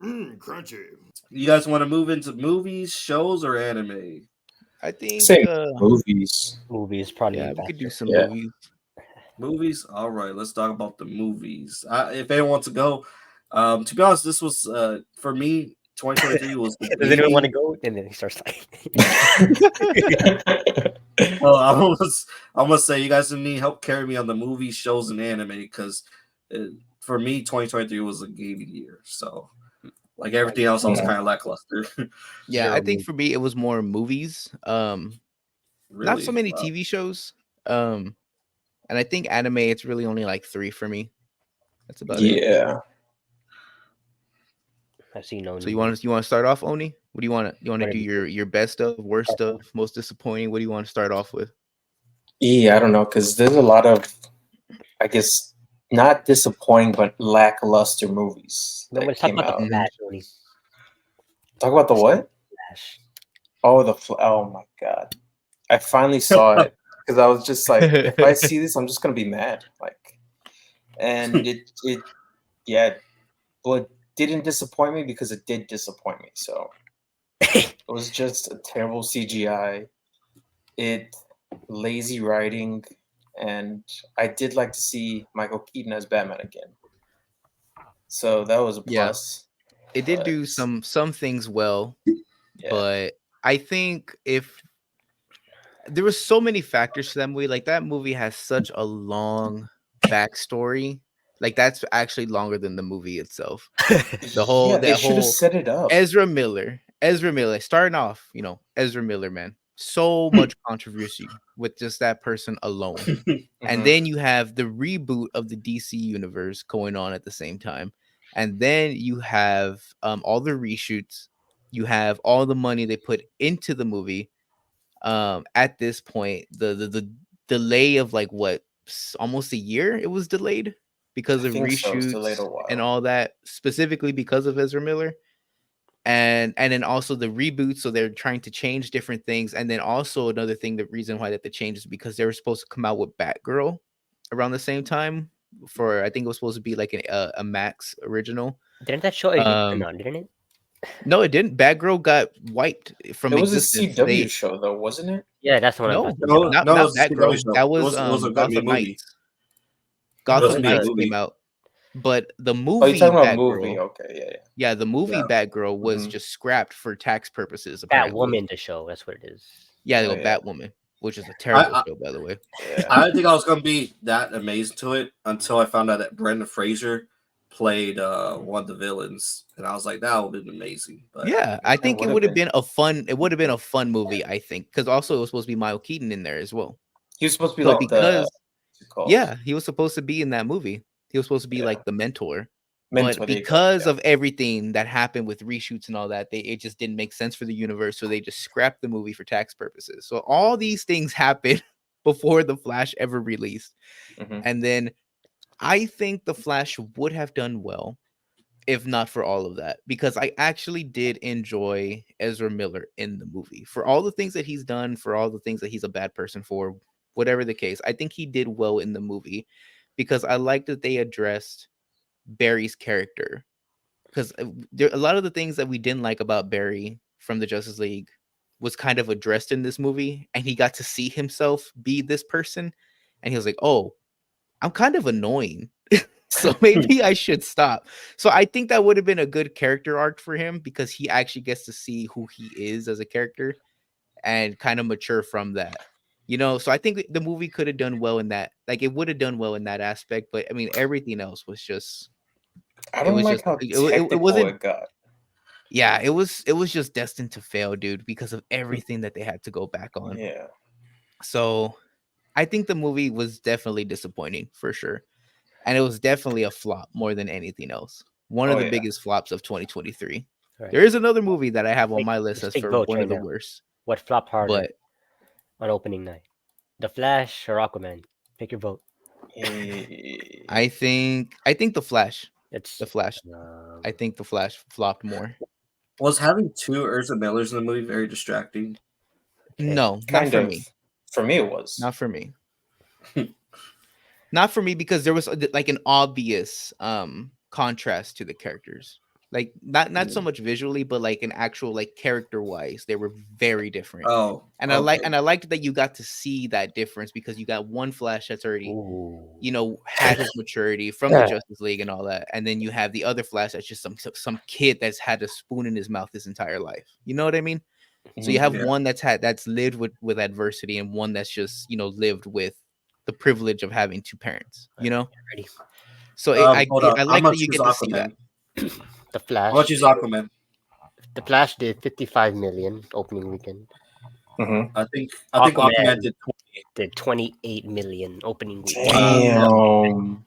Crunchy. You guys want to move into movies, shows, or anime? I think Say movies. Movies probably yeah, we could do faster. some Yeah. movies. Movies. All right, let's talk about the movies. If anyone wants to go, to be honest, this was for me. 2023 was the Does anyone want to baby. go? And then he starts like, Well, I must say, you guys need help carry me on the movies, shows, and anime because for me, 2023 was a gaming year. So, like everything else, I was kind of lackluster. Yeah, I think for me it was more movies. Not Really? so many Wow. TV shows. And I think anime, it's really only like 3 for me. That's about it. Yeah. I see no. So you want to start off, Oni? What do you want to do your best of, worst of, most disappointing? What do you want to start off with? Yeah, I don't know, because there's a lot of, I guess, not disappointing, but lackluster movies No, that let's talk came about the out. Flash, Tony. Talk about the what? Flash. Oh, oh my God. I finally saw it because I was just like, if I see this, I'm just going to be mad. And well, it didn't disappoint me because it did disappoint me. So it was just a terrible CGI. Lazy writing, and I did like to see Michael Keaton as Batman again. So that was a plus. It did do some things well, but I think if there was so many factors to that movie, like that movie has such a long backstory. Like that's actually longer than the movie itself. They should have set it up. Ezra Miller, starting off, Ezra Miller, man, so much controversy with just that person alone. And then you have the reboot of the DC universe going on at the same time. And then you have all the reshoots. You have all the money they put into the movie. At this point, the delay of like almost a year it was delayed because of reshoots and all that, specifically because of Ezra Miller. And then also the reboot, so they're trying to change different things. And then also another thing, the reason why that they changed is because they were supposed to come out with Batgirl around the same time I think it was supposed to be like a Max original. Didn't that show exist? Didn't it? No, it didn't. Batgirl got wiped from existence. It was a CW show, though, wasn't it? Yeah, that's the one. No, not Batgirl. That was Gotham Knights. Gotham Knights came out. But the movie, you're talking about movie? Okay, yeah. The movie Batgirl was just scrapped for tax purposes. Batwoman, the show. That's what it is. Yeah, Batwoman, which is a terrible show, by the way. I didn't think I was gonna be that amazed to it until I found out that Brendan Fraser played one of the villains, and I was like, that would have been amazing. But yeah, I think it would have been a fun. It would have been a fun movie, I think, because also it was supposed to be Michael Keaton in there as well. He was supposed to be he was supposed to be in that movie. He was supposed to be like the mentor. But because of everything that happened with reshoots and all that, it just didn't make sense for the universe. So they just scrapped the movie for tax purposes. So all these things happened before The Flash ever released. And then I think The Flash would have done well if not for all of that, because I actually did enjoy Ezra Miller in the movie for all the things that he's done, for all the things that he's a bad person for, whatever the case. I think he did well in the movie because I like that they addressed Barry's character, because there a lot of the things that we didn't like about Barry from the Justice League was kind of addressed in this movie, and he got to see himself be this person, and he was like, oh, I'm kind of annoying. So maybe I should stop. So I think that would have been a good character arc for him, because he actually gets to see who he is as a character and kind of mature from that. So I think the movie could have done well in that. Like, it would have done well in that aspect, but I mean, everything else was just. I don't like how technical it got. Yeah, it was just destined to fail, dude, because of everything that they had to go back on. Yeah. So I think the movie was definitely disappointing for sure. And it was definitely a flop more than anything else. One of the biggest flops of 2023. Right. There is another movie that I have on my list as for one of the worst. What flopped harder on opening night? The Flash or Aquaman? Pick your vote. I think The Flash. It's The Flash. I think The Flash flopped more. Was having two Ezra Millers in the movie very distracting? No, not for me. For me, it was. Not for me. Not for me, because there was like an obvious contrast to the characters. Like not so much visually, but like an actual like character wise, they were very different. Oh, and I liked that you got to see that difference because you got one Flash that's already had his maturity from the Justice League and all that, and then you have the other Flash that's just some kid that's had a spoon in his mouth his entire life. You know what I mean? So you have one that's lived with adversity, and one that's just lived with the privilege of having two parents. So I like that you get to see that. The Flash. How much is Aquaman? The Flash did 55 million opening weekend. I think Aquaman did 28 million opening weekend. Damn.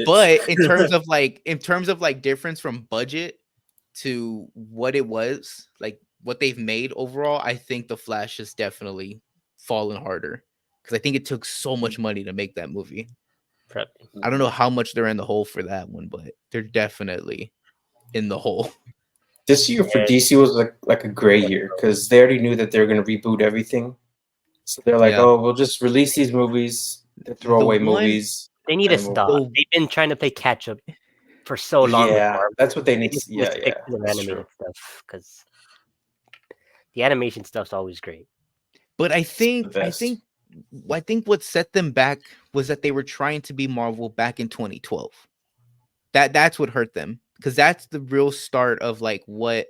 But in terms of like difference from budget to what it was, like what they've made overall, I think the Flash has definitely fallen harder because I think it took so much money to make that movie. I don't know how much they're in the hole for that one, but they're definitely in the hole. This year for DC was like a gray year because they already knew that they were going to reboot everything. So they're like, oh, we'll just release these movies, throwaway movies. They need to stop. They've been trying to play catch up for so long. Yeah, that's what they need. Yeah. The animated stuff because the animation stuff's always great. But I think what set them back was that they were trying to be Marvel back in 2012. That's what hurt them because that's the real start of like what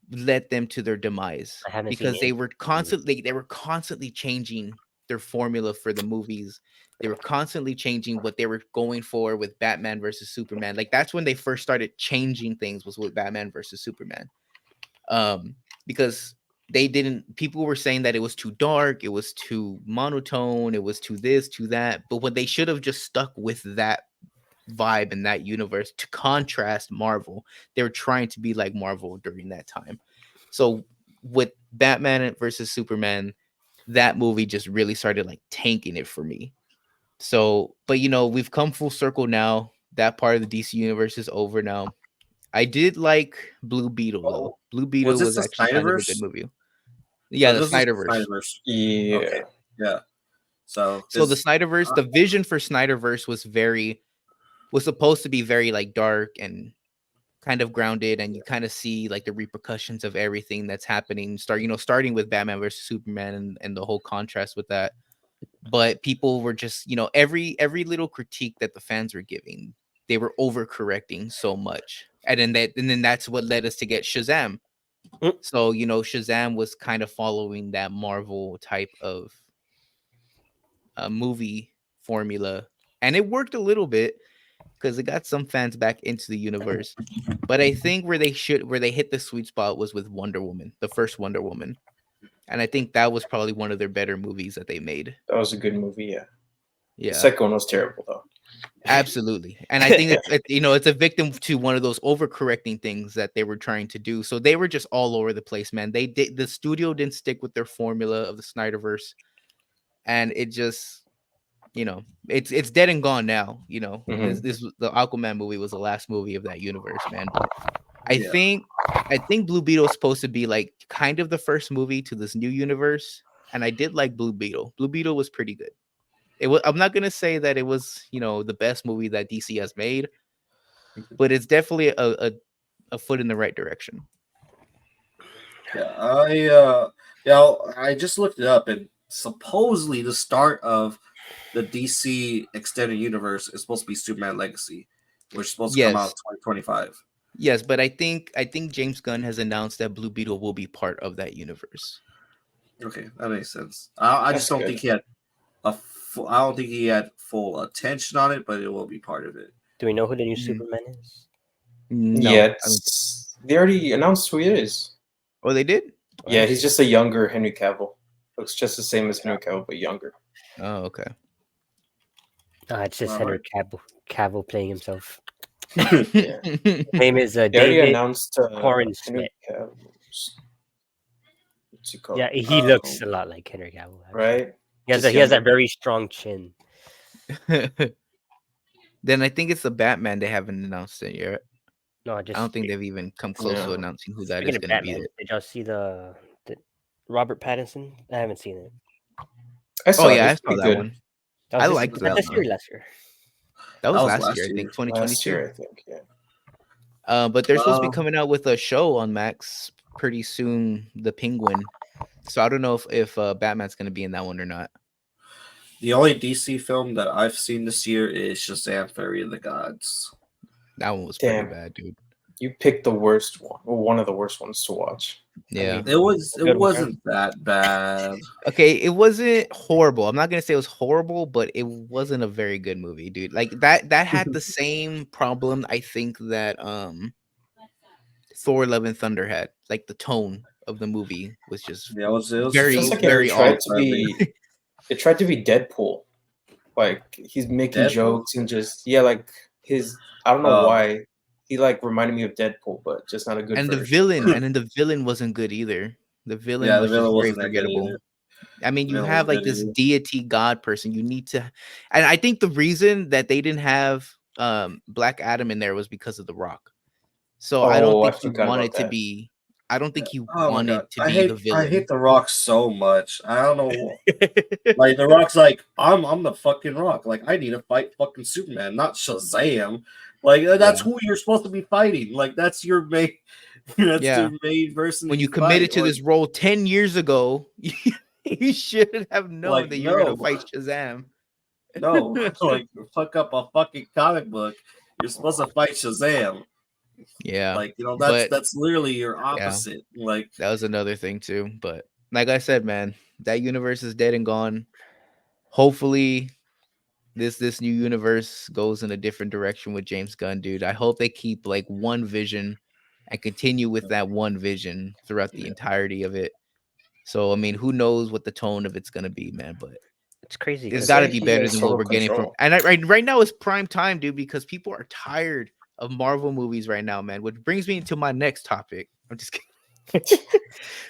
led them to their demise. Because they were constantly changing their formula for the movies. They were constantly changing what they were going for with Batman versus Superman. Like that's when they first started changing things was with Batman versus Superman. Because people were saying that it was too dark, it was too monotone, it was too this, too that. But when they should have just stuck with that vibe in that universe to contrast Marvel, they were trying to be like Marvel during that time. So with Batman versus Superman, that movie just really started like tanking it for me. So, but we've come full circle now. That part of the DC universe is over now. I did like Blue Beetle though. Blue Beetle was actually kind of a good movie. Yeah, the Synderverse. Yeah. Okay. Yeah. So the Synderverse, the vision for Synderverse was supposed to be very like dark and kind of grounded, and you kind of see like the repercussions of everything that's happening. Starting with Batman versus Superman and the whole contrast with that. But people were just, every little critique that the fans were giving, they were overcorrecting so much. And then that's what led us to get Shazam. So, Shazam was kind of following that Marvel type of movie formula. And it worked a little bit because it got some fans back into the universe. But I think where they hit the sweet spot was with Wonder Woman, the first Wonder Woman. And I think that was probably one of their better movies that they made. That was a good movie, yeah. Yeah. The second one was terrible, though. Absolutely. And I think it's a victim to one of those overcorrecting things that they were trying to do. So they were just all over the place, man. The studio didn't stick with their formula of the Snyderverse. And it just, it's dead and gone now. The Aquaman movie was the last movie of that universe, man. But I think Blue Beetle is supposed to be like kind of the first movie to this new universe. And I did like Blue Beetle. Blue Beetle was pretty good. I'm not gonna say that it was, the best movie that DC has made, but it's definitely a foot in the right direction. Yeah, I just looked it up, and supposedly the start of the DC extended universe is supposed to be Superman Legacy, which is supposed to come out in 2025. Yes, but I think James Gunn has announced that Blue Beetle will be part of that universe. Okay, that makes sense. I just don't think he had I don't think he had full attention on it, but it will be part of it. Do we know who the new Superman is? No, yeah, they already announced who he is. Oh, they did? Yeah, he's just a younger Henry Cavill. Looks just the same as Henry Cavill, but younger. Oh, okay. It's just Henry Cavill playing himself. Yeah. His name is David already announced Corrin Henry Smith. What's he called? Yeah, he looks a lot like Henry Cavill. Actually. Right? He has that very strong chin. Then I think it's the Batman they haven't announced it yet. No, I don't think they've even come close to announcing who that is going to be. Did y'all see the Robert Pattinson? I haven't seen it. I saw that one. I liked that. Last year. That was last year, I think. 2022. Last year, I think. Yeah. But they're supposed to be coming out with a show on Max pretty soon, The Penguin. So I don't know if Batman's going to be in that one or not. The only DC film that I've seen this year is Shazam! Fury of the Gods. That one was pretty bad, dude. You picked the worst one, or one of the worst ones to watch. Yeah, it wasn't that bad. Okay, it wasn't horrible. I'm not gonna say it was horrible, but it wasn't a very good movie, dude. Like that had the same problem I think that Thor: Love and Thunder had. Like the tone of the movie was just it was very off. It tried to be Deadpool. Like he's making jokes and just like his I don't know why. He like reminded me of Deadpool, but just not a good. And version. the villain, and then the villain wasn't good either. The villain was just very forgettable. I mean, you have like this deity god person. You need to, and I think the reason that they didn't have Black Adam in there was because of The Rock. So I don't think he wanted to be. I don't think he wanted to be the villain. I hate The Rock so much. I don't know. Like The Rock's like, I'm the fucking Rock. Like I need to fight fucking Superman, not Shazam. Like that's who you're supposed to be fighting. Like that's your main. That's your main person. When you committed to this role 10 years ago, you should have known that you're gonna fight Shazam. No, like fuck up a fucking comic book. You're supposed to fight Shazam. Yeah, like that's literally your opposite. Like that was another thing too. But like I said, man, that universe is dead and gone. Hopefully this new universe goes in a different direction with James Gunn, dude. I hope they keep like one vision and continue with that one vision throughout the entirety of it. So I mean, who knows what the tone of it's gonna be, man? But it's crazy. It's got to be better than what we're getting from. And right now is prime time, dude, because people are tired of Marvel movies right now, man. Which brings me into my next topic. I'm just kidding.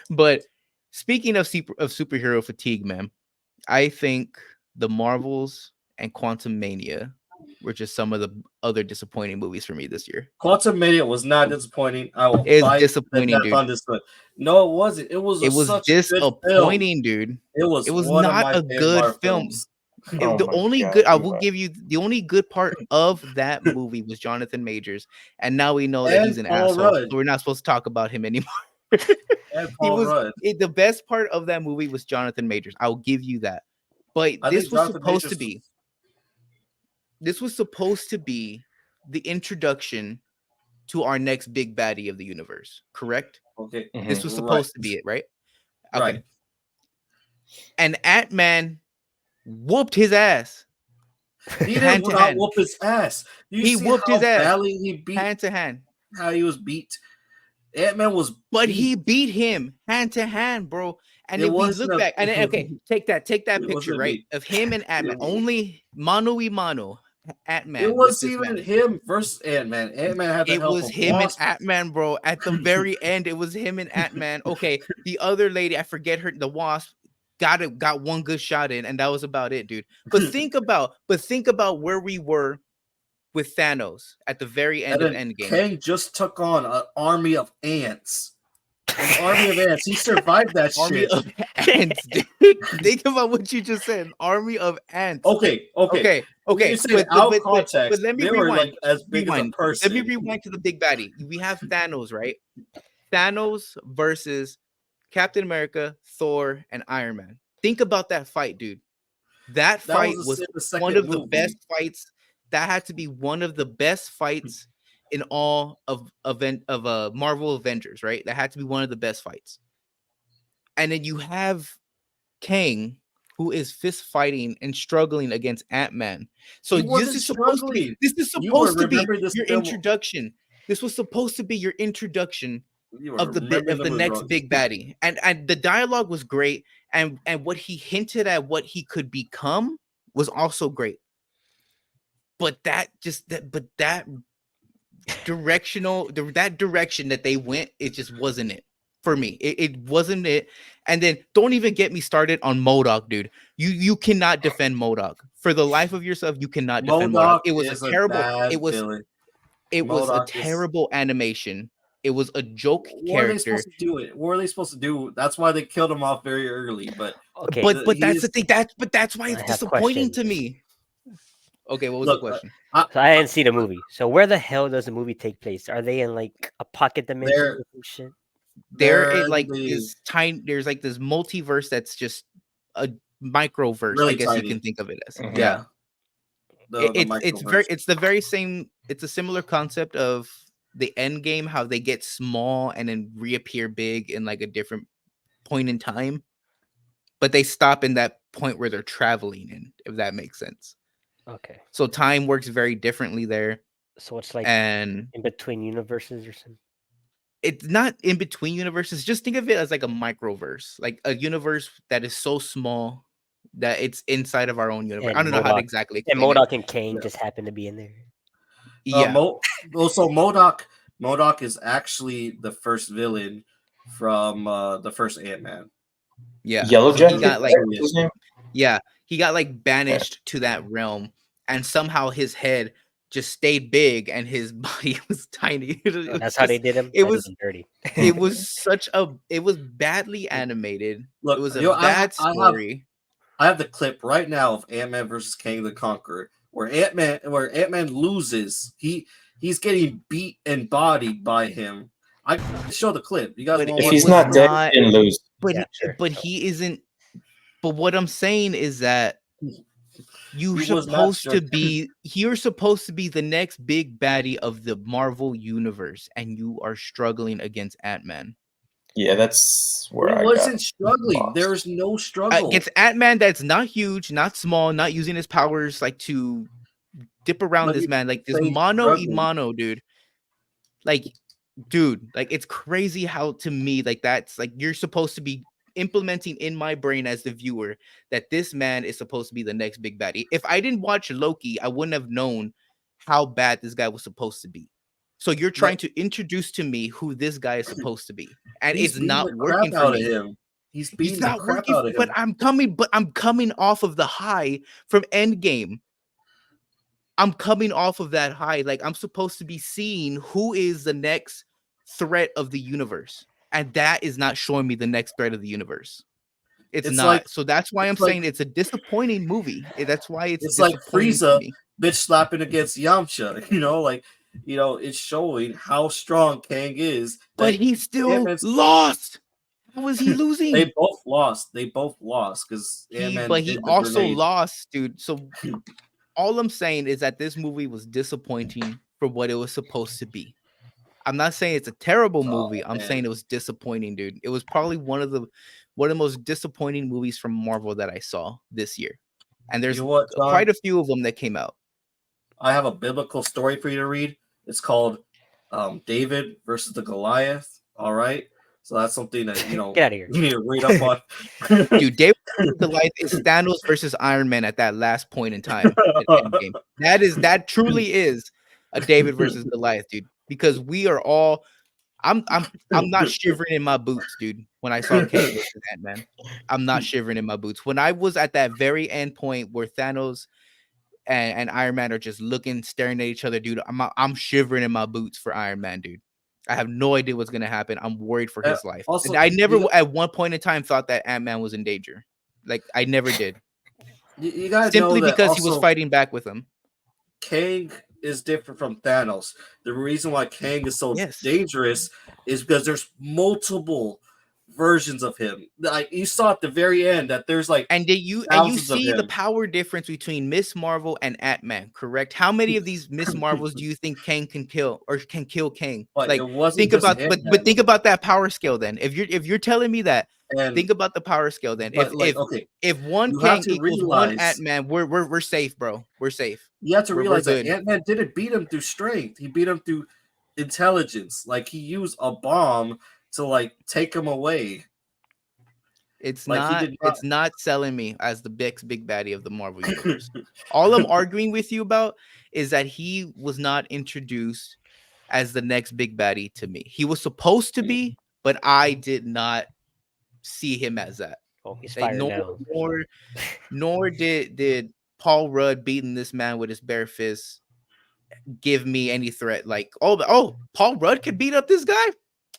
But speaking of superhero fatigue, man, I think the Marvels and Quantumania were just some of the other disappointing movies for me this year. Quantumania was not disappointing. It's disappointing, dude. No, it wasn't. It was disappointing, dude. It was not a good film. The only good part of that movie was Jonathan Majors, and now we know that he's an asshole. So we're not supposed to talk about him anymore. The best part of that movie was Jonathan Majors. I'll give you that. But this was supposed to be the introduction to our next big baddie of the universe, correct? Okay. Mm-hmm. This was supposed to be it, right? Okay. Right. And Ant-Man whooped his ass. He didn't whoop his ass. He whooped his ass. He beat hand to hand. How he was beat. Ant-Man was But he beat him hand to hand, bro. And if we look back, and take that picture, right? Of him and Ant-Man. Only mano y mano. Ant-Man. It wasn't even him versus Ant-Man. Ant-Man had the help of him and Ant-Man, bro. At the very end, it was him and Ant-Man. Okay, the other lady, I forget her, the Wasp, got one good shot in, and that was about it, dude. But think about where we were with Thanos at the very end of Endgame. Kang just took on an army of ants. An army of ants. He survived that army shit. Of ants, dude. Think about what you just said. An army of ants. Okay. But let me rewind. Like as big as a person. Let me rewind to the big baddie. We have Thanos, right? Thanos versus Captain America, Thor, and Iron Man. Think about that fight, dude. That fight was one of the best fights. That had to be one of the best fights in all of Marvel Avengers, right? That had to be one of the best fights. And then you have Kang, who is fist fighting and struggling against Ant-Man. So this is supposed to be your introduction. This was supposed to be your introduction of the next big baddie. And the dialogue was great. And what he hinted at what he could become was also great. But that direction that they went, it just wasn't it for me. It wasn't it. And then don't even get me started on MODOK, dude. You cannot defend MODOK for the life of yourself. You cannot defend MODOK. It was a terrible. It was a terrible animation. It was a joke character. What are they supposed to do? What are they supposed to do? That's why they killed him off very early. But that's the thing. That's why it's disappointing to me. Okay, what was the question? So I didn't see the movie. So where the hell does the movie take place? Are they in like a pocket dimension or some shit? There like is tiny. There's like this multiverse that's just a microverse. Really I guess tiny. you can think of it as. Mhm. Yeah. It's It's the very same. It's a similar concept of the end game, how they get small and then reappear big in like a different point in time, but they stop in that point where they're traveling in, if that makes sense. Okay. So time works very differently there. So it's like and in between universes or something. It's not in between universes. Just think of it as like a microverse, like a universe that is so small that it's inside of our own universe. And I don't know how to exactly explain and MODOK and Kang just happen to be in there. Yeah. Also, MODOK is actually the first villain from the first Ant-Man. Yeah. Yellow Jacket. He got like banished to that realm, and somehow his head just stayed big and his body was tiny. That's how they did him. It was dirty. It was badly animated. Look, it was a bad story. I have the clip right now of Ant-Man versus Kang the Conqueror, where Ant-Man loses. He's getting beat and bodied by him. I show the clip. You guys want if he's not dead, he didn't lose. But he isn't. But what I'm saying is that you're supposed to be the next big baddie of the Marvel universe, and you are struggling against Ant-Man. Yeah, that's where he wasn't struggling. There's no struggle against Ant-Man. That's not huge, not small, not using his powers like to dip around this man, like this mano, dude. Like, dude, like it's crazy how to me like that's like you're supposed to be implementing in my brain as the viewer that this man is supposed to be the next big baddie. If I didn't watch Loki, I wouldn't have known how bad this guy was supposed to be. So you're trying to introduce to me who this guy is supposed to be, and it's not working for me. He's not working, but I'm coming off of the high from Endgame. I'm coming off of that high. Like I'm supposed to be seeing who is the next threat of the universe. And that is not showing me the next threat of the universe. It's not. Like, so that's why I'm saying it's a disappointing movie. That's why it's like Frieza bitch slapping against Yamcha. It's showing how strong Kang is. But he still lost. How was he losing? They both lost because he also lost, dude. So all I'm saying is that this movie was disappointing for what it was supposed to be. I'm not saying it's a terrible movie. I'm saying it was disappointing, dude. It was probably one of the most disappointing movies from Marvel that I saw this year. And there's quite a few of them that came out. I have a biblical story for you to read. It's called David versus the Goliath. All right. So that's something that get out of here. You need to read up on. Dude, David versus Goliath is Thanos versus Iron Man at that last point in time. That truly is a David versus Goliath, dude. Because we are all, I'm not shivering in my boots, dude. When I saw Kang versus Ant-Man, I'm not shivering in my boots. When I was at that very end point where Thanos and Iron Man are just staring at each other, dude, I'm shivering in my boots for Iron Man, dude. I have no idea what's gonna happen. I'm worried for his life. Also, and I never, at one point in time, thought that Ant-Man was in danger. Like I never did. You guys simply because he was fighting back with him. Kang is different from Thanos. The reason why Kang is so dangerous is because there's multiple versions of him. Like you saw at the very end that there's like you see the power difference between Miss Marvel and Ant-Man, correct? How many of these Miss Marvels do you think Kang can kill or can kill Kang? But like think about think about that power scale then. If you're telling me that, think about the power scale then. If one Kang equals one Ant-Man, we're safe, bro. We're safe. You have to realize that Ant-Man didn't beat him through strength. He beat him through intelligence. Like he used a bomb to like take him away. It's not selling me as the big baddie of the Marvel universe. All I'm arguing with you about is that he was not introduced as the next big baddie to me. He was supposed to be, but I did not see him as that. Oh, he's fired now. Nor did Paul Rudd beating this man with his bare fist give me any threat. Like, oh, Paul Rudd could beat up this guy?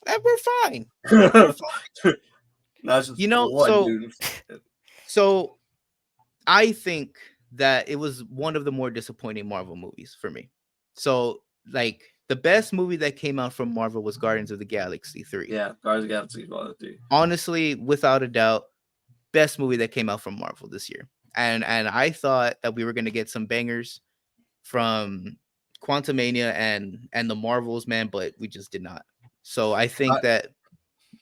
We're fine. We're fine. So I think that it was one of the more disappointing Marvel movies for me. So, like, the best movie that came out from Marvel was Guardians of the Galaxy 3. Yeah, Guardians of the Galaxy Volume 3. Honestly, without a doubt, best movie that came out from Marvel this year. And I thought that we were going to get some bangers from Quantumania and the Marvels, man, but we just did not. So I think that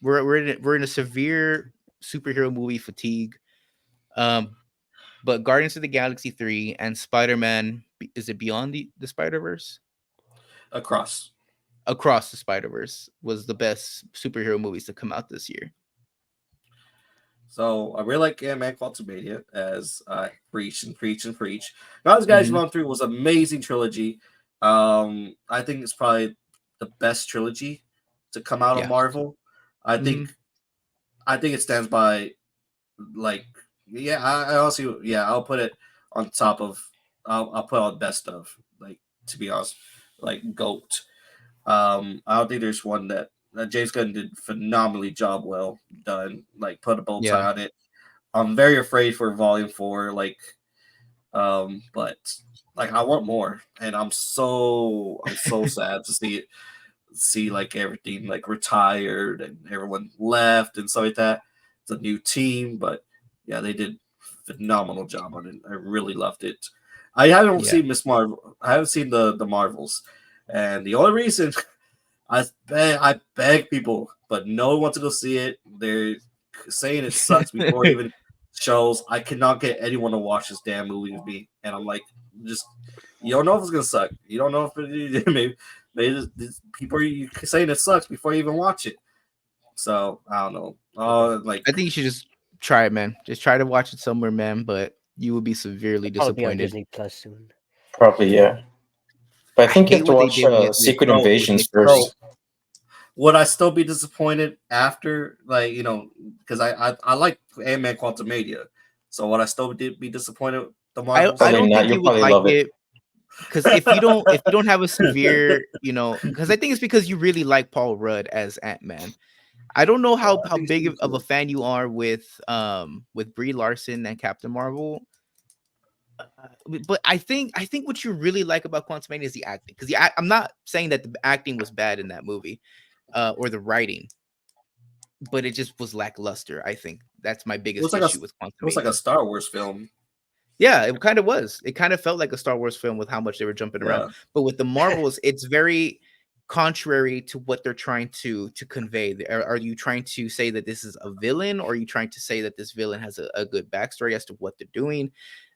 we're in a severe superhero movie fatigue. But Guardians of the Galaxy 3 and Spider-Man, is it Beyond the Spider-Verse? Across the Spider-Verse was the best superhero movies to come out this year. So I really like Ant-Man Quantumania, as I preach. Guys, Volume 3 was an amazing trilogy. I think it's probably the best trilogy to come out of Marvel. I think it stands by, like, I also, I'll put it on top of, I'll put on best of, like, to be honest, like, GOAT. I don't think there's one that James Gunn did phenomenally job well done, like, put a bow tie on it. I'm very afraid for Volume 4, like, but, like, I want more, and I'm so sad to see like everything like retired and everyone left and stuff like that. It's a new team, but yeah, they did a phenomenal job on it. I really loved it. I haven't seen Miss Marvel. I haven't seen the Marvels, and the only reason I beg people, but no one wants to go see it. They're saying it sucks before it even shows. I cannot get anyone to watch this damn movie with me, and I'm like, just, you don't know if it's gonna suck. You don't know if it, maybe people are saying it sucks before you even watch it. So I don't know. Like, I think you should just try it, man. Just try to watch it somewhere, man. But you will be severely disappointed. Probably on Disney Plus soon. Probably, yeah. But I think you have to watch Secret Invasions first. Would I still be disappointed after, like, because I like Ant-Man Quantumania, so would I still be disappointed? The Marvels? I don't think you would like it, because if you don't have a severe, because I think it's because you really like Paul Rudd as Ant-Man. I don't know how big of a fan you are with Brie Larson and Captain Marvel. But I think what you really like about Quantumania is the acting. Because I'm not saying that the acting was bad in that movie, or the writing, but it just was lackluster. I think that's my biggest issue with Quantumania. It was like a Star Wars film. Yeah, it kind of was. It kind of felt like a Star Wars film with how much they were jumping around. But with the Marvels, it's very contrary to what they're trying to convey. Are you trying to say that this is a villain, or are you trying to say that this villain has a good backstory as to what they're doing?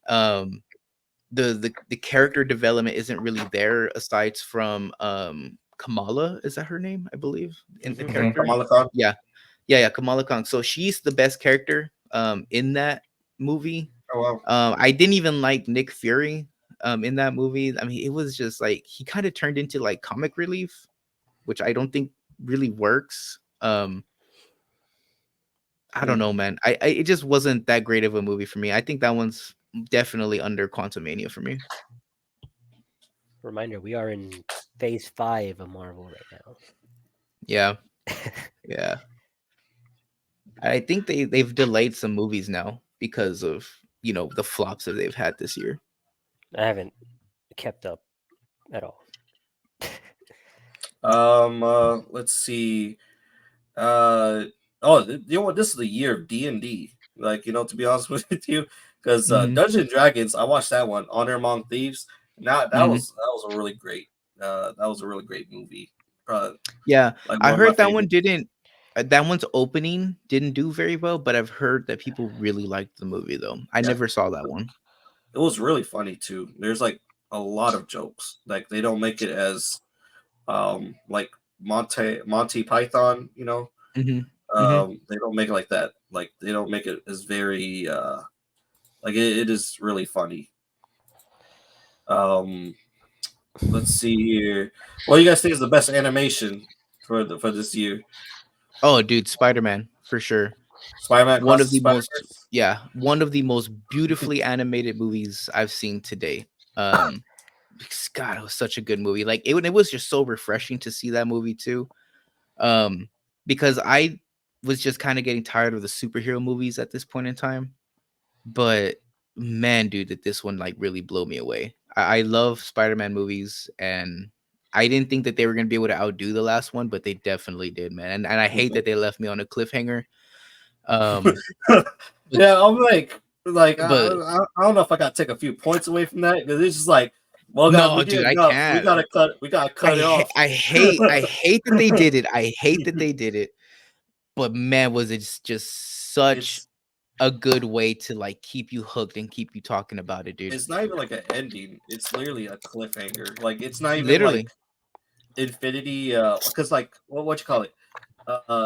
The character development isn't really there, aside from Kamala. Is that her name? I believe in the character. Kamala Khan. Yeah, Kamala Khan. So she's the best character in that movie. Oh, wow. I didn't even like Nick Fury in that movie. I mean, it was just like he kind of turned into like comic relief, which I don't think really works. I don't know, man. It just wasn't that great of a movie for me. I think that one's definitely under Quantumania for me. Reminder, we are in phase 5 of Marvel right now. Yeah. I think they've delayed some movies now because of the flops that they've had this year. I haven't kept up at all. Let's see. You know what? This is the year of D&D. Like, to be honest with you, because Dungeons and Dragons, I watched that one, Honor Among Thieves. Now that was a really great. That was a really great movie. Yeah, I heard that one didn't. That one's opening didn't do very well, but I've heard that people really liked the movie though. I never saw that one. It was really funny too. There's like a lot of jokes. Like, they don't make it as like Monty Python, they don't make it like that. Like, they don't make it as very like it is really funny. Let's see here. What do you guys think is the best animation for this year? Oh, dude, Spider-Man for sure. Spider-Man, one of the most beautifully animated movies I've seen today. God, it was such a good movie. Like it was just so refreshing to see that movie too. Because I was just kind of getting tired of the superhero movies at this point in time. But man, dude, that this one like really blew me away. I love Spider-Man movies, and I didn't think that they were gonna be able to outdo the last one, but they definitely did, man. And I hate that they left me on a cliffhanger. Yeah, I'm like but I don't know if I gotta take a few points away from that because it's just like, well, guys, no, we dude, did I enough. can't. We gotta cut it off. I hate that they did it. I hate that they did it. But man, was it just such a good way to like keep you hooked and keep you talking about it, dude. It's not even like an ending. It's literally a cliffhanger. Like it's not even Literally. like Infinity, because like what you call it,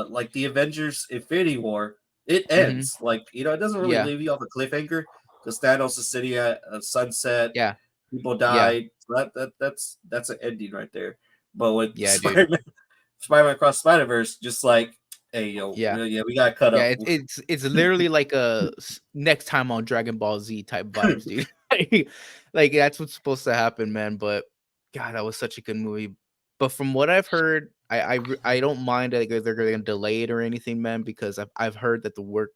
like the Avengers Infinity War, it ends like it doesn't really leave you off a cliffhanger because Thanos is sitting at a sunset. Yeah, people died. So that's an ending right there. But with Spider-Man Across Spider-Verse, just like, hey yo, we got cut up. It's literally like a next time on Dragon Ball Z type vibes, dude. Like that's what's supposed to happen, man. But God, that was such a good movie. But from what I've heard, I don't mind that they're going to delay it or anything, man, because I've heard that the work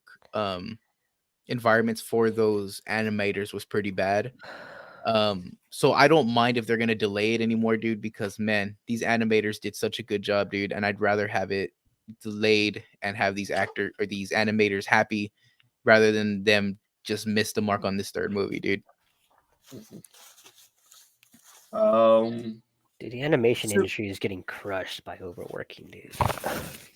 environments for those animators was pretty bad. So I don't mind if they're going to delay it anymore, dude, because man, these animators did such a good job, dude, and I'd rather have it delayed and have these these animators happy rather than them just miss the mark on this third movie, dude. Dude, the animation industry is getting crushed by overworking, dude.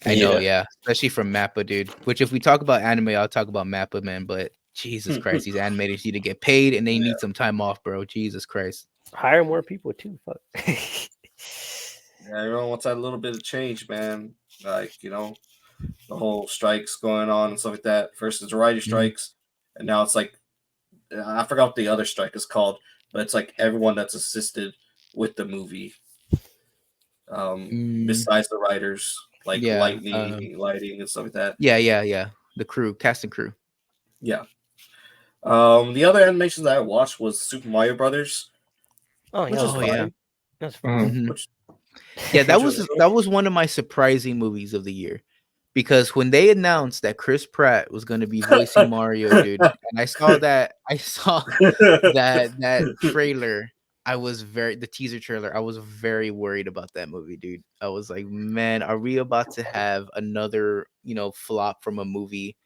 I know, especially from Mappa, dude. Which, if we talk about anime, I'll talk about Mappa, man. But Jesus Christ, these animators need to get paid, and they need some time off, bro. Jesus Christ, hire more people too. Fuck. Everyone wants that little bit of change, man. Like the whole strikes going on and stuff like that. First it's writer strikes, and now it's like I forgot what the other strike is called, but it's like everyone that's assisted with the movie, besides the writers, like lighting and stuff like that. Yeah. The crew, cast and crew. Yeah. The other animations that I watched was Super Mario Brothers. Which is fine. That's fine. That was one of my surprising movies of the year. Because when they announced that Chris Pratt was going to be voicing Mario, dude, and I saw that trailer, the teaser trailer, I was very worried about that movie, dude. I was like, man, are we about to have another, flop from a movie,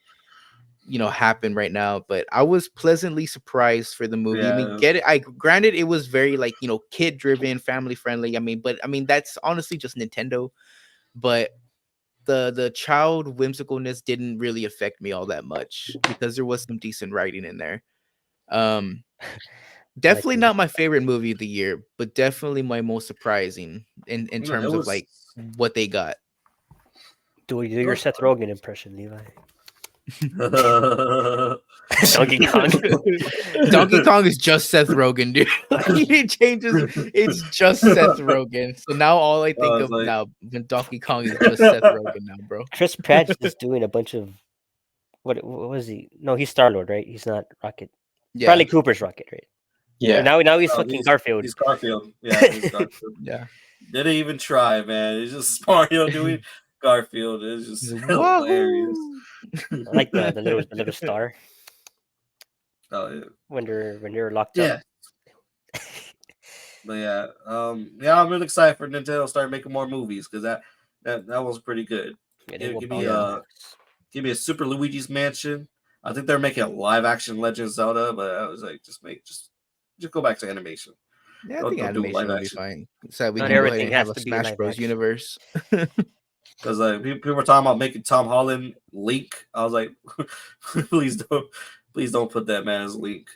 happen right now? But I was pleasantly surprised for the movie. I mean, granted it was very like, kid driven, family friendly. I mean, that's honestly just Nintendo, but the child whimsicalness didn't really affect me all that much because there was some decent writing in there. Definitely not my favorite movie of the year, but definitely my most surprising in terms of like what they got. Do your Seth Rogen impression, Levi? Donkey Kong. Donkey Kong is just Seth Rogen, dude. He changes. It's just Seth Rogen. So now all I think of now when Donkey Kong is just Seth Rogen now, bro. Chris Pratt is doing a bunch of what was he? No, he's Star-Lord, right? He's not Rocket. Yeah. Bradley Cooper's Rocket, right? Yeah. Now he's fucking Garfield. He's Garfield. Yeah, he's Garfield. Yeah. Didn't even try, man. It's just Mario doing Garfield. It's just hilarious. I like the little star. Oh yeah. When they're locked up. But yeah, I'm really excited for Nintendo to start making more movies because that was pretty good. Give me a Super Luigi's Mansion. I think they're making a live action Legend of Zelda, but I was like, just go back to animation. Yeah, I think animation will be fine. So we can go ahead and have a Smash Bros. Universe. Because people were talking about making Tom Holland Link. I was like, please don't put that man as Link.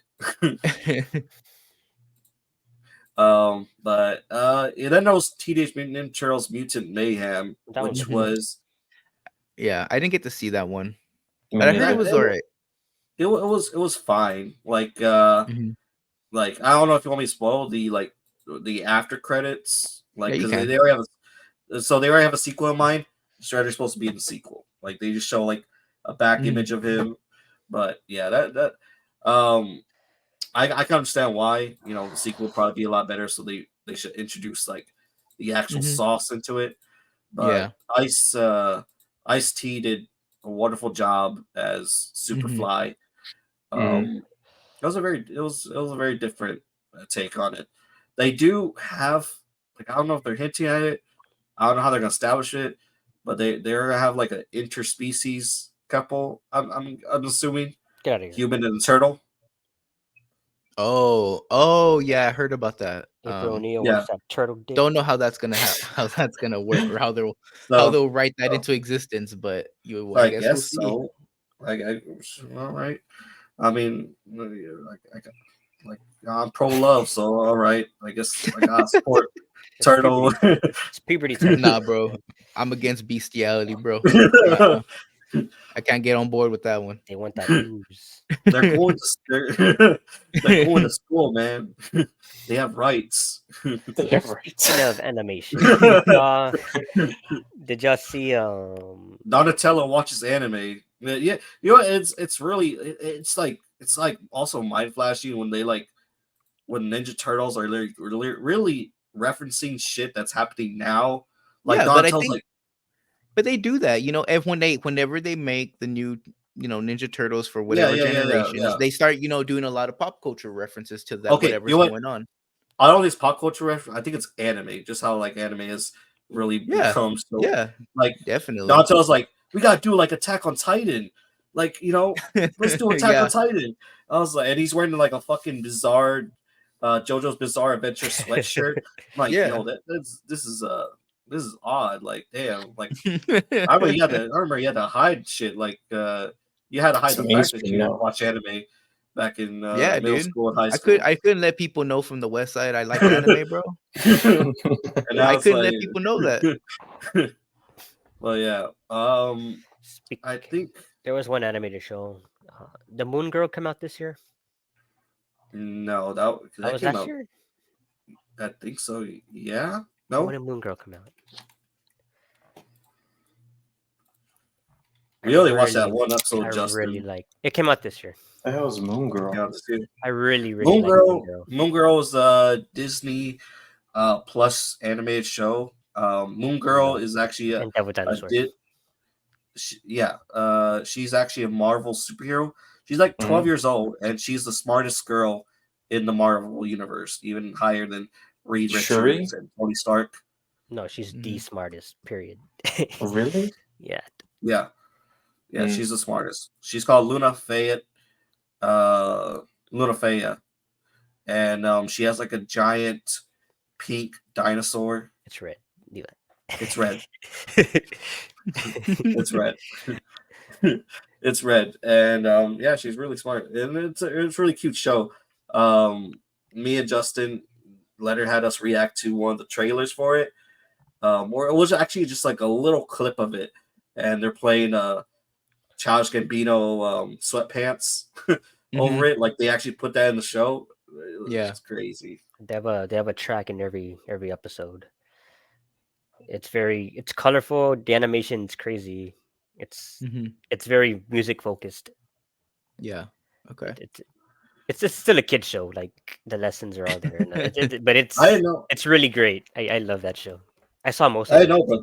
But then there was Teenage Mutant Ninja Turtles Mutant Mayhem, which was I didn't get to see that one, but I heard it was alright. It was fine. Like like I don't know if you want me to spoil the after credits, like because they already have a sequel in mind. Shredder's supposed to be in the sequel. Like they just show like a back image of him, but yeah, that I can understand why the sequel would probably be a lot better. So they should introduce like the actual sauce into it. But Ice-T did a wonderful job as Superfly. It was a very different take on it. They do have like I don't know if they're hinting at it. I don't know how they're gonna establish it, but they're gonna have like an interspecies couple. I'm assuming Get out of here. human and turtle. Oh, yeah, I heard about that. April O'Neil yeah. wants that turtle dick. Don't know how that's gonna work or how they'll write that into existence, but I guess we'll see. so. All right. I mean, like I'm pro love, so all right. I guess I gotta support turtle. It's puberty time. Nah, bro, I'm against bestiality, bro. I can't get on board with that one. They want that ooze. They're going to school, man. They have rights. They have rights. Speaking of animation, did y'all see? Donatello watches anime. Yeah, you know it's really it's like also mind flashing when they when Ninja Turtles are really referencing shit that's happening now. Like Donatello's but they do that, whenever they make the new, Ninja Turtles for whatever generations, they start, doing a lot of pop culture references to that, whatever's going on. I don't think it's pop culture reference. I think it's anime, just how anime has really become so. Yeah, definitely. Donatello's we gotta do Attack on Titan, let's do Attack on Titan. I was and he's wearing a fucking bizarre, JoJo's Bizarre Adventure sweatshirt. This is odd. Damn. I remember you had to hide shit. You had to hide the fact that you didn't watch anime back in middle school and high school. I couldn't let people know from the West Side I like anime, bro. And I couldn't let people know that. Well, yeah. I think there was one animated show. The Moon Girl came out this year. No, that was last year. I think so. Yeah. No. When did Moon Girl come out? We only watched that one episode. I really it. Came out this year. The hell is Moon Girl? I really Moon Girl. Moon Girl is a Disney Plus animated show. Moon Girl is actually she's actually a Marvel superhero. She's 12 years old, and she's the smartest girl in the Marvel universe, even higher than Reed Richards and Tony Stark. No, she's the smartest. Period. Really? Yeah. Yeah. Yeah, she's the smartest. She's called Luna Fayette. And she has a giant pink dinosaur. It's red. Do that. It's red. It's red. It's red. And she's really smart. And it's a really cute show. Me and Justin Leonard had us react to one of the trailers for it. Or it was actually just a little clip of it. And they're playing Childish Gambino sweatpants over it. They actually put that in the show. It's crazy. They have a track in every episode. It's colorful. The animation's crazy. It's very music focused. Yeah. Okay. It's just still a kid show. The lessons are all there, but it's really great. I love that show. I saw most of it. I know, but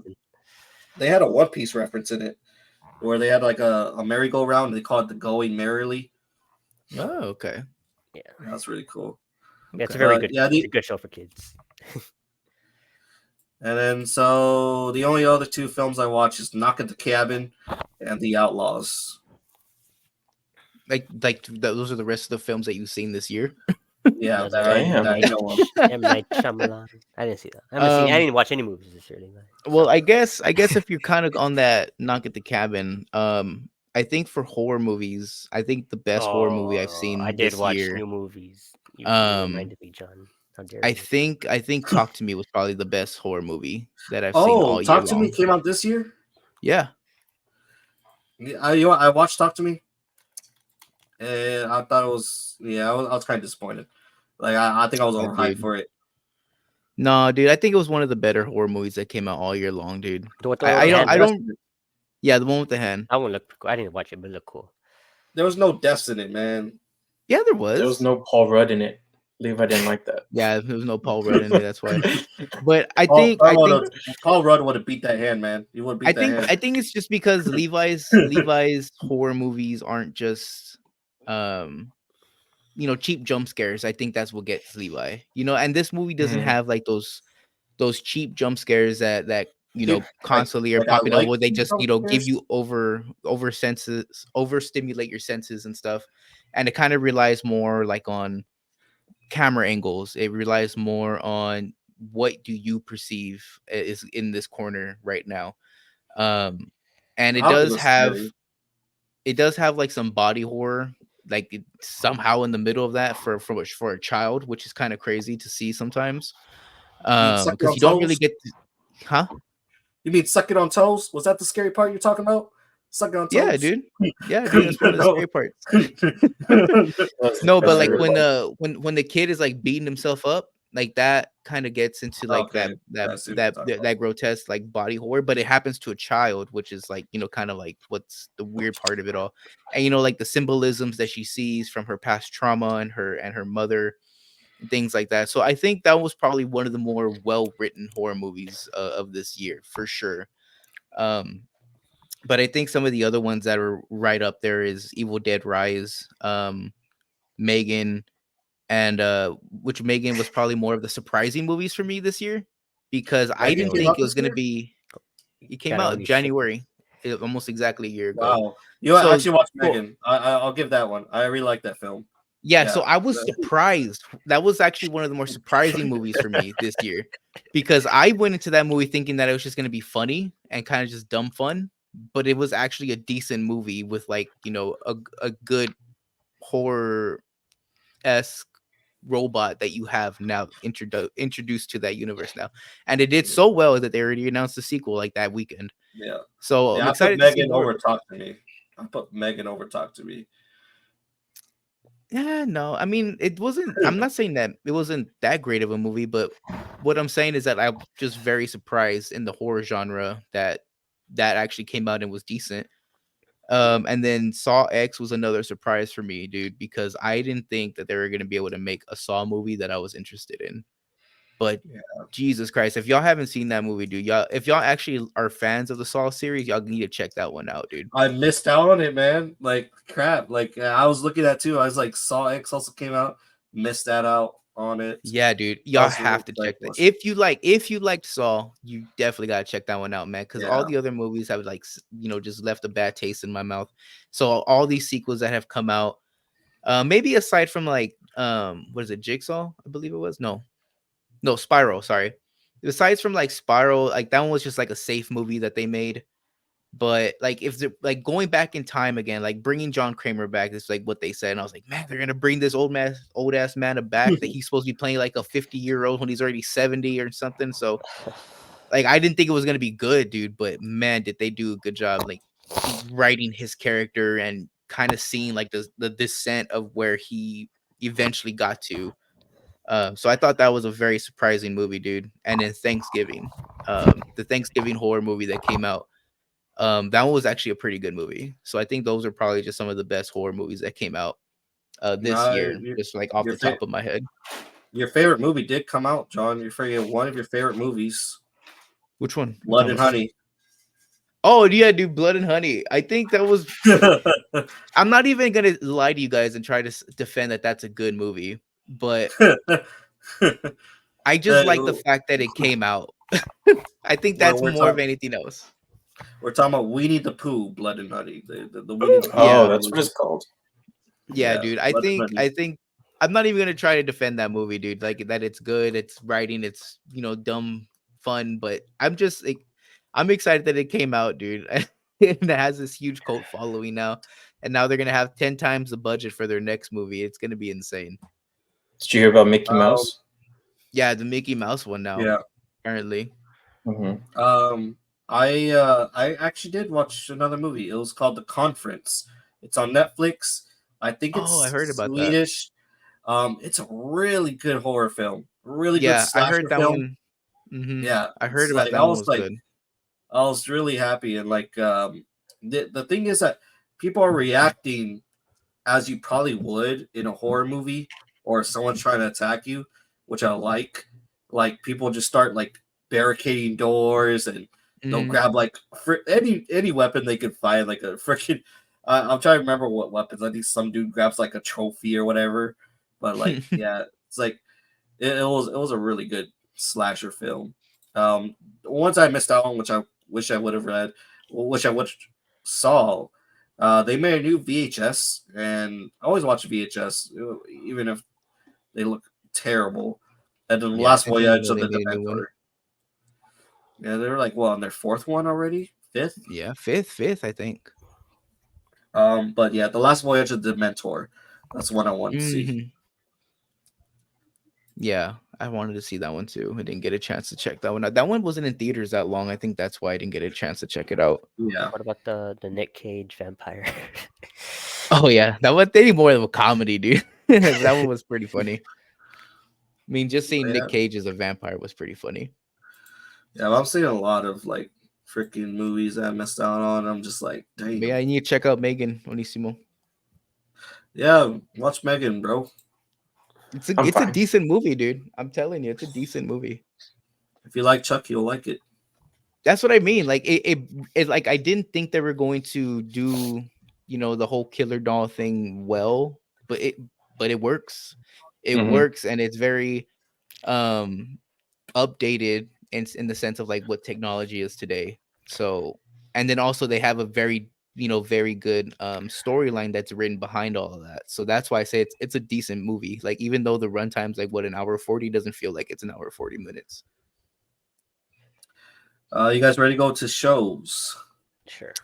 they had a One Piece reference in it where they had a merry-go-round. They call it the Going Merrily. Oh, okay. Yeah, that's really cool. Yeah, it's a very good. It's a good show for kids. And then, so the only other two films I watch is Knock at the Cabin and The Outlaws. Those are the rest of the films that you've seen this year. Yeah, I know of. M. Night Shyamalan. I didn't see that. I didn't watch any movies this year. Well, I guess if you're kind of on that Knock at the Cabin, I think for horror movies, I think the best horror movie I've seen. I did watch year, new movies. You reminded me, John. How dare I you? think Talk to Me was probably the best horror movie that I've seen all year. Talk to Me came out this year. Yeah. I watched Talk to Me. And I thought it was I was kind of disappointed. I think I was overhyped for it. No, dude, I think it was one of the better horror movies that came out all year long, dude. I don't. Yeah, the one with the hand. That one looked cool. I didn't watch it, but it looked cool. There was no deaths in it, man. Yeah, there was. There was no Paul Rudd in it. Levi didn't like that. Yeah, there was no Paul Rudd in it. That's why. But I think Paul Rudd would have beat that hand, man. He would beat that hand. I think it's just because Levi's horror movies aren't just cheap jump scares. I think that's what gets Levi. And this movie doesn't have like those cheap jump scares that constantly are popping up where they just give you overstimulate your senses and stuff, and it kind of relies more like on camera angles. It relies more on what do you perceive is in this corner right now. And it does have like some body horror, like somehow in the middle of that for a child, which is kind of crazy to see sometimes. Because you don't really get huh? You mean suck it on toes? Was that the scary part you're talking about? Suck it on toes? Yeah, dude. That's one of the scary parts. No, but like when the kid is like beating himself up, like that kind of gets into like that grotesque like body horror, but it happens to a child, which is like kind of like what's the weird part of it all. And like the symbolisms that she sees from her past trauma and her mother, things like that. So I think that was probably one of the more well-written horror movies of this year for sure. But I think some of the other ones that are right up there is Evil Dead Rise, Megan, and which Megan was probably more of the surprising movies for me this year, because I didn't think it was going to be. It came out in January, almost exactly a year ago. Wow, I actually watched Megan. I'll give that one. I really like that film. Yeah, so I was surprised. That was actually one of the more surprising movies for me this year, because I went into that movie thinking that it was just going to be funny and kind of just dumb fun, but it was actually a decent movie with like a good horror-esque robot that you have now introduced to that universe now, and it did so well that they already announced the sequel like that weekend. Yeah. So I'm excited. I put Megan over Talk to Me. I put Megan over Talk to Me. Yeah, no, I mean it wasn't. I'm not saying that it wasn't that great of a movie, but what I'm saying is that I'm just very surprised in the horror genre that actually came out and was decent. And then Saw X was another surprise for me, dude, because I didn't think that they were gonna be able to make a Saw movie that I was interested in. But Jesus Christ, if y'all haven't seen that movie, dude, if y'all actually are fans of the Saw series, y'all need to check that one out, dude. I missed out on it, man. Like crap. Like I was looking at too. I was like, Saw X also came out. Missed that out on it. Yeah, dude, y'all have to check that. If you liked Saw, you definitely gotta check that one out, man. Because all the other movies have like just left a bad taste in my mouth. So all these sequels that have come out, maybe aside from like what is it, Jigsaw? I believe it was no Spiral. Sorry, besides from like Spiral, like that one was just like a safe movie that they made. But like if they're like going back in time again, like bringing John Kramer back is like what they said, and I was like, man, they're gonna bring this old ass man back that he's supposed to be playing like a 50-year-old when he's already 70 or something. So like I didn't think it was gonna be good, dude, but man, did they do a good job like writing his character and kind of seeing like the descent of where he eventually got to. So I thought that was a very surprising movie, dude. And then Thanksgiving, the Thanksgiving horror movie that came out. That one was actually a pretty good movie. So I think those are probably just some of the best horror movies that came out this year, just like off the top of my head. Your favorite movie did come out, John. You're forgetting one of your favorite movies. Which one? Blood and Honey. Oh yeah, dude, Blood and Honey. I think that was. I'm not even gonna lie to you guys and try to defend that that's a good movie, but I just like the fact that it came out. I think that's more of anything else. We're talking about Winnie the Pooh, Blood and Honey. The that's what it's called. Yeah, dude. I think I'm not even gonna try to defend that movie, dude. Like that, it's good. It's writing. It's dumb fun, but I'm just like, I'm excited that it came out, dude. And it has this huge cult following now, and now they're gonna have 10 times the budget for their next movie. It's gonna be insane. Did you hear about Mickey Mouse? Yeah, the Mickey Mouse one now. Yeah, apparently. Mm-hmm. I actually did watch another movie. It was called The Conference. It's on Netflix. I think it's I heard about Swedish. That. It's a really good horror film. Really good slasher I heard that film. One. Mm-hmm. Yeah, I heard about that. Was good. I was really happy, and like the thing is that people are reacting as you probably would in a horror movie or someone trying to attack you, which I like. Like people just start like barricading doors and they'll grab like any weapon they can find, like a freaking I'm trying to remember what weapons. I think some dude grabs like a trophy or whatever. But like, yeah, it's like it was a really good slasher film. Once I missed out on, which I wish I would have read, which I would saw. They made a new VHS, and I always watch VHS, even if they look terrible. And the last voyage of the Dementor. Yeah, they're like on their fourth one already, fifth. Yeah, fifth, I think. But yeah, the last voyage of the Dementor. That's one I want to see. Yeah, I wanted to see that one too. I didn't get a chance to check that one out. That one wasn't in theaters that long. I think that's why I didn't get a chance to check it out. Yeah. What about the Nick Cage vampire? Oh yeah, that one they need more of a comedy, dude. That one was pretty funny. I mean, just seeing Nick Cage as a vampire was pretty funny. Yeah, well, I'm seeing a lot of like freaking movies that I missed out on. I'm just like, dang. But yeah, you need to check out Megan Onissimo. Yeah, watch Megan, bro. It's a decent movie, dude. I'm telling you, it's a decent movie. If you like Chuck, you'll like it. That's what I mean. Like it like I didn't think they were going to do, the whole killer doll thing well, but it works. It works, and it's very updated in the sense of like what technology is today. So, and then also they have a very very good storyline that's written behind all of that. So that's why I say it's a decent movie. Like even though the runtime's like an hour 40, doesn't feel like it's an hour 40 minutes. You guys ready to go to shows? Sure.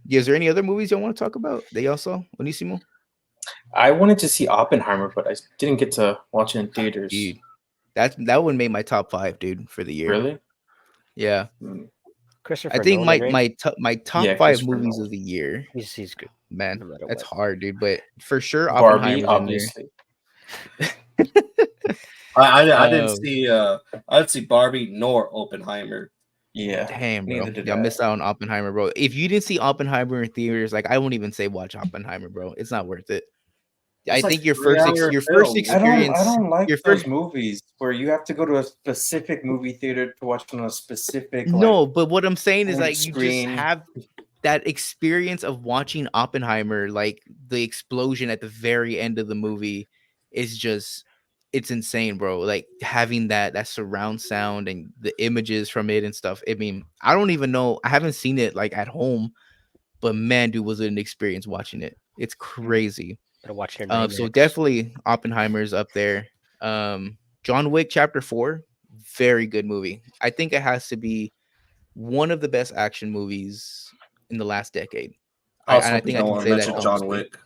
Is there any other movies you want to talk about that y'all saw? Onissimo? I wanted to see Oppenheimer, but I didn't get to watch it in theaters. Dude, that one made my top 5, dude, for the year. Really? Yeah. Christopher I think Nolan, my top 5 movies of the year. He's good. Man, no that's hard, dude. But for sure, Barbie, obviously. I didn't see Barbie nor Oppenheimer. Yeah. Damn, bro. Y'all missed out on Oppenheimer, bro. If you didn't see Oppenheimer in theaters, like I won't even say watch Oppenheimer, bro. It's not worth it. I think your first experience. I don't like those movies where you have to go to a specific movie theater to watch on a specific. No, but what I'm saying is like you just have that experience of watching Oppenheimer, like the explosion at the very end of the movie is just, it's insane, bro. Like having that surround sound and the images from it and stuff. I mean, I don't even know. I haven't seen it like at home, but man, dude, was it an experience watching it. It's crazy. Watch it. So definitely Oppenheimer's up there. John Wick Chapter 4, very good movie. I think it has to be one of the best action movies in the last decade. I think no one mentioned John Wick.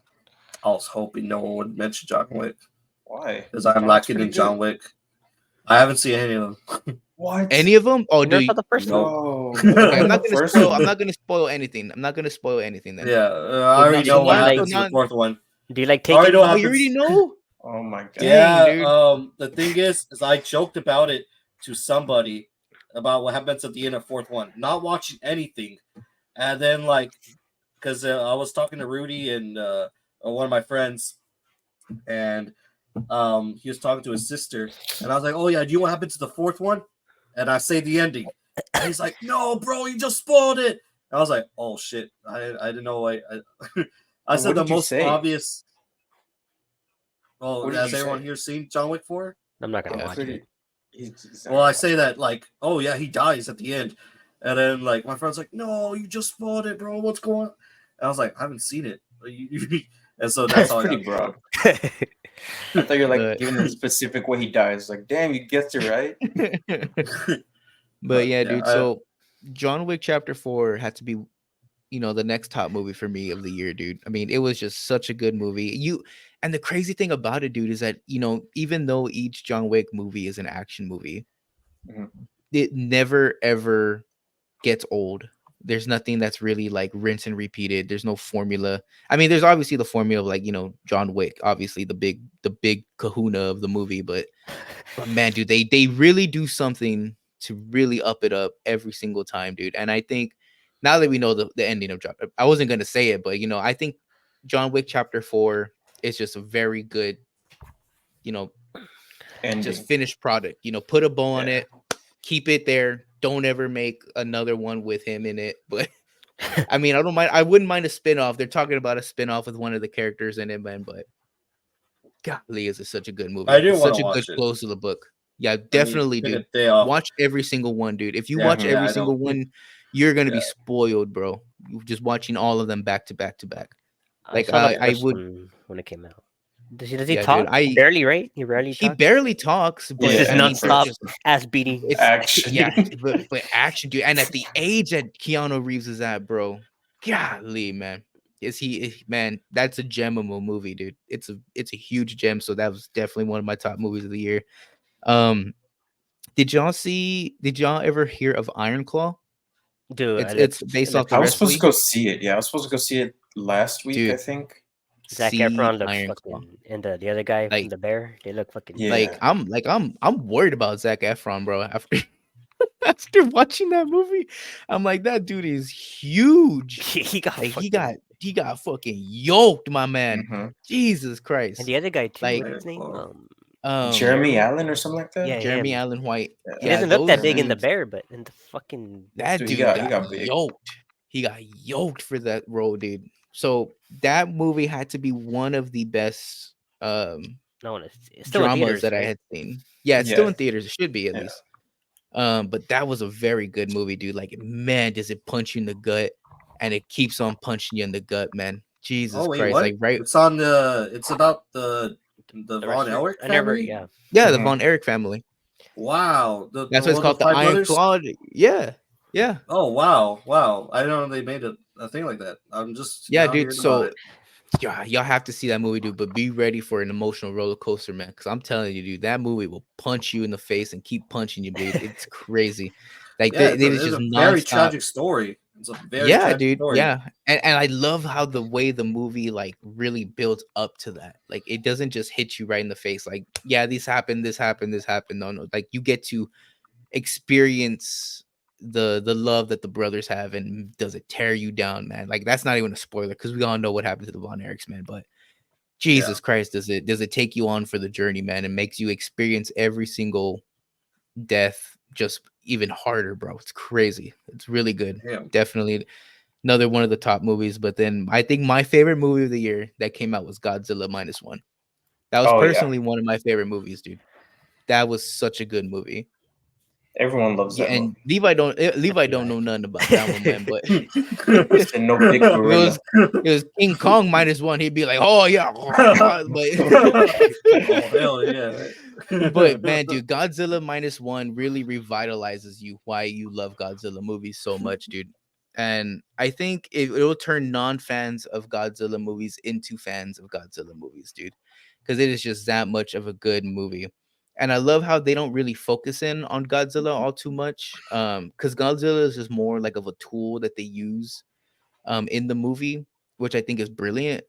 I was hoping no one would mention John Wick. Why? Because I'm lacking in John Wick. I haven't seen any of them. What? Any of them? Oh, dude. The first one. Okay, I'm not gonna spoil anything. I'm not gonna spoil anything then. Yeah, I already know what happens in the fourth one. Do you like taking? Oh, you already know? Oh my god! Yeah. Dang, the thing is I joked about it to somebody about what happens at the end of fourth one. Not watching anything, and then because I was talking to Rudy and one of my friends, and he was talking to his sister, and I was like, "Oh yeah, do you know what happened to the fourth one?" And I say the ending, and he's like, "No, bro, you just spoiled it." And I was like, "Oh shit, I didn't know." I said the most obvious. Well, has everyone here seen John Wick 4? I'm not gonna watch it. Well, I say that oh yeah, he dies at the end, and then my friend's like, "No, you just spoiled it, bro. What's going on?" And I was like, "I haven't seen it," and so that's all. Pretty broad. I thought you were giving the specific way he dies. Like, damn, you guessed it right. But yeah, dude. So John Wick Chapter 4 had to be, the next top movie for me of the year, dude. I mean, it was just such a good movie. And the crazy thing about it, dude, is that, even though each John Wick movie is an action movie, it never, ever gets old. There's nothing that's really rinse and repeated. There's no formula. I mean, there's obviously the formula of John Wick, obviously the big kahuna of the movie, but man, dude, they really do something to really up it up every single time, dude. And I think now that we know the ending of John, I wasn't going to say it, but, I think John Wick Chapter 4 is just a very good, and just finished product. Put a bow on it, keep it there. Don't ever make another one with him in it. But I mean, I don't mind. I wouldn't mind a spinoff. They're talking about a spinoff with one of the characters in it, man. But golly, is it such a good movie? I do It's want such to a good watch it. close to the book. Yeah, definitely, dude. Watch every single one, dude. If you watch every single one, you're gonna be spoiled, bro. You're just watching all of them back to back to back. Like I would when it came out. Does he talk? Dude, barely, right? He barely talks. He barely talks, but this is nonstop ass beating. It's action. Yeah, but action, dude. And at the age that Keanu Reeves is at, bro, golly, man. Man, that's a gem of a movie, dude. It's a huge gem. So that was definitely one of my top movies of the year. Did y'all ever hear of Iron Claw? Dude, it's based off the I was supposed League. to go see it. Yeah, I was supposed to go see it last week, dude, I think. Zac Efron looks fucking, and the other guy from the Bear, they look fucking. Yeah. I'm worried about Zac Efron, bro. After watching that movie, I'm like, that dude is huge. he got fucking yoked, my man. Mm-hmm. Jesus Christ. And the other guy too, like, what's his name? Jeremy Allen or something like that. Yeah, Jeremy Allen White. Yeah, he doesn't look that big in the Bear, but in the fucking that dude got yoked. He got yoked for that role, dude. So that movie had to be one of the best it's still dramas in theaters, that I had seen. Yeah, it's still in theaters. It should be at least. But that was a very good movie, dude. Like, man, does it punch you in the gut, and it keeps on punching you in the gut, man. Jesus Christ! What? Like, right? It's on the. It's about the Von Erich family. The Von Erich family. Wow, that's what it's called, the Iron Claw. Yeah. Oh wow! I didn't know they made a thing like that. I'm just dude. So y'all have to see that movie, dude. But be ready for an emotional roller coaster, man. Because I'm telling you, dude, that movie will punch you in the face and keep punching you, dude. It's crazy. Like it's just a very tragic story. It's a very tragic story. Yeah, and I love how the way the movie like really builds up to that. Like, it doesn't just hit you right in the face. Like, yeah, this happened. No, like, you get to experience the love that the brothers have, and does it tear you down, man? Like, that's not even a spoiler because we all know what happened to the Von Erichs, man. But Jesus Christ, does it take you on for the journey, man? It makes you experience every single death just even harder, bro. It's crazy. It's really good. Definitely another one of the top movies. But then I think my favorite movie of the year that came out was Godzilla -1. That was personally one of my favorite movies, dude. That was such a good movie. Everyone loves that. And Levi don't know nothing about that one, man. But no big gorilla. It was King Kong -1. He'd be like, "Oh yeah," hell yeah. But man, dude, Godzilla -1 really revitalizes you. Why you love Godzilla movies so much, dude. And I think it will turn non-fans of Godzilla movies into fans of Godzilla movies, dude. Because it is just that much of a good movie. And I love how they don't really focus in on Godzilla all too much. Because Godzilla is just more like of a tool that they use in the movie, which I think is brilliant.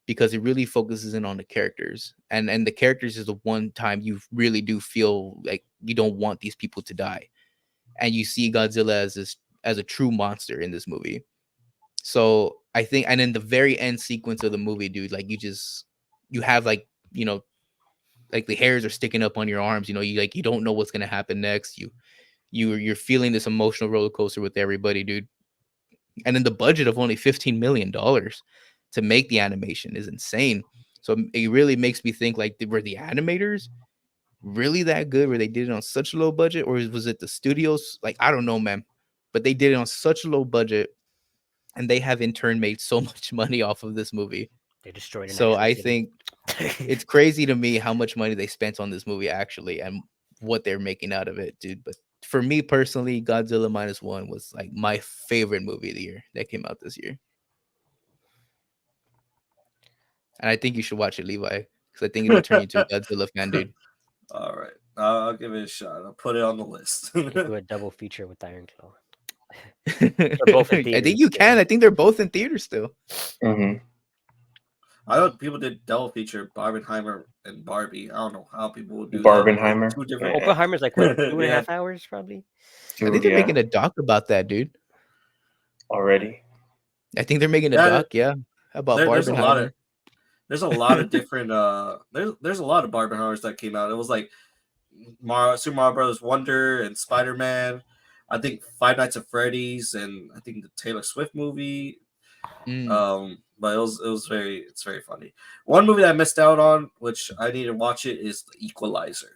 Because it really focuses in on the characters. And the characters is the one time you really do feel like you don't want these people to die. And you see Godzilla as a true monster in this movie. So I think, and in the very end sequence of the movie, dude, like you have like, you know, like the hairs are sticking up on your arms, you know, you don't know what's gonna happen next. You're feeling this emotional roller coaster with everybody, dude. And then the budget of only $15 million to make the animation is insane. So it really makes me think, like, were the animators really that good where they did it on such a low budget, or was it the studios? Like, I don't know, man, but they did it on such a low budget, and they have in turn made so much money off of this movie. They destroyed it. So I think it's crazy to me how much money they spent on this movie actually, and what they're making out of it, dude. But for me personally, Godzilla -1 was like my favorite movie of the year that came out this year. And I think you should watch it, Levi, because I think it'll turn you into a Godzilla fan, dude. All right, I'll give it a shot. I'll put it on the list. Do a double feature with Iron Claw. Both in I think you can. I think they're both in theaters still. Mm-hmm. I know people did double feature Barbenheimer and Barbie. I don't know how people would do Barbenheimer. Two different. Oppenheimer's like what, 2.5 hours probably. I think they're making a doc about that, dude. Already. I think they're making a doc, about Barbenheimer. There's a lot of different. There's a lot of Barbenheimers that came out. It was like Super Mario Brothers Wonder and Spider-Man. I think Five Nights at Freddy's and I think the Taylor Swift movie. But it's very funny. One movie that I missed out on, which I need to watch it, is The Equalizer.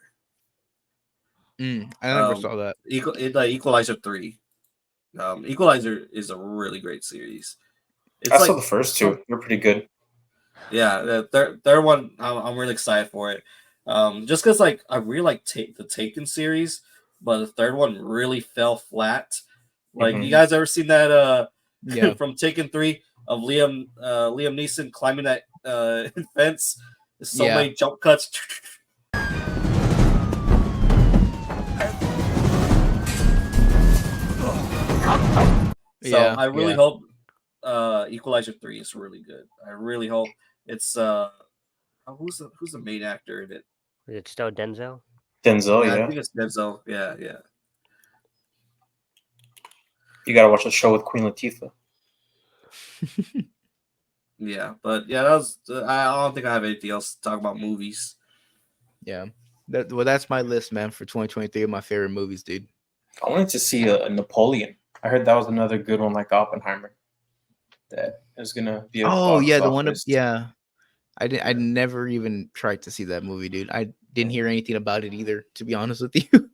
I never saw that. Equalizer 3. Equalizer is a really great series. I saw the first two. They're pretty good. Yeah, the third one, I'm really excited for it. Just because I really like the Taken series, but the third one really fell flat. Like, you guys ever seen that from Taken 3 of Liam Neeson climbing that fence? There's so many jump cuts. So I really hope Equalizer 3 is really good. I really hope it's who's the main actor in it? Is it still Denzel? Denzel, yeah. I think it's Denzel. Yeah. You gotta watch the show with Queen Latifah. Yeah, but yeah, that was. I don't think I have anything else to talk about movies. Yeah, that's my list, man, for 2023 of my favorite movies, dude. I wanted to see a Napoleon. I heard that was another good one, like Oppenheimer. That is gonna be. The one. I never even tried to see that movie, dude. I didn't hear anything about it either, to be honest with you.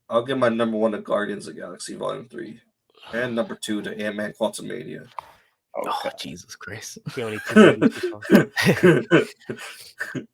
I'll give my number 1 to Guardians of the Galaxy Volume 3, and number 2 to Ant-Man Quantumania. Oh, Jesus Christ! The only two movies we saw.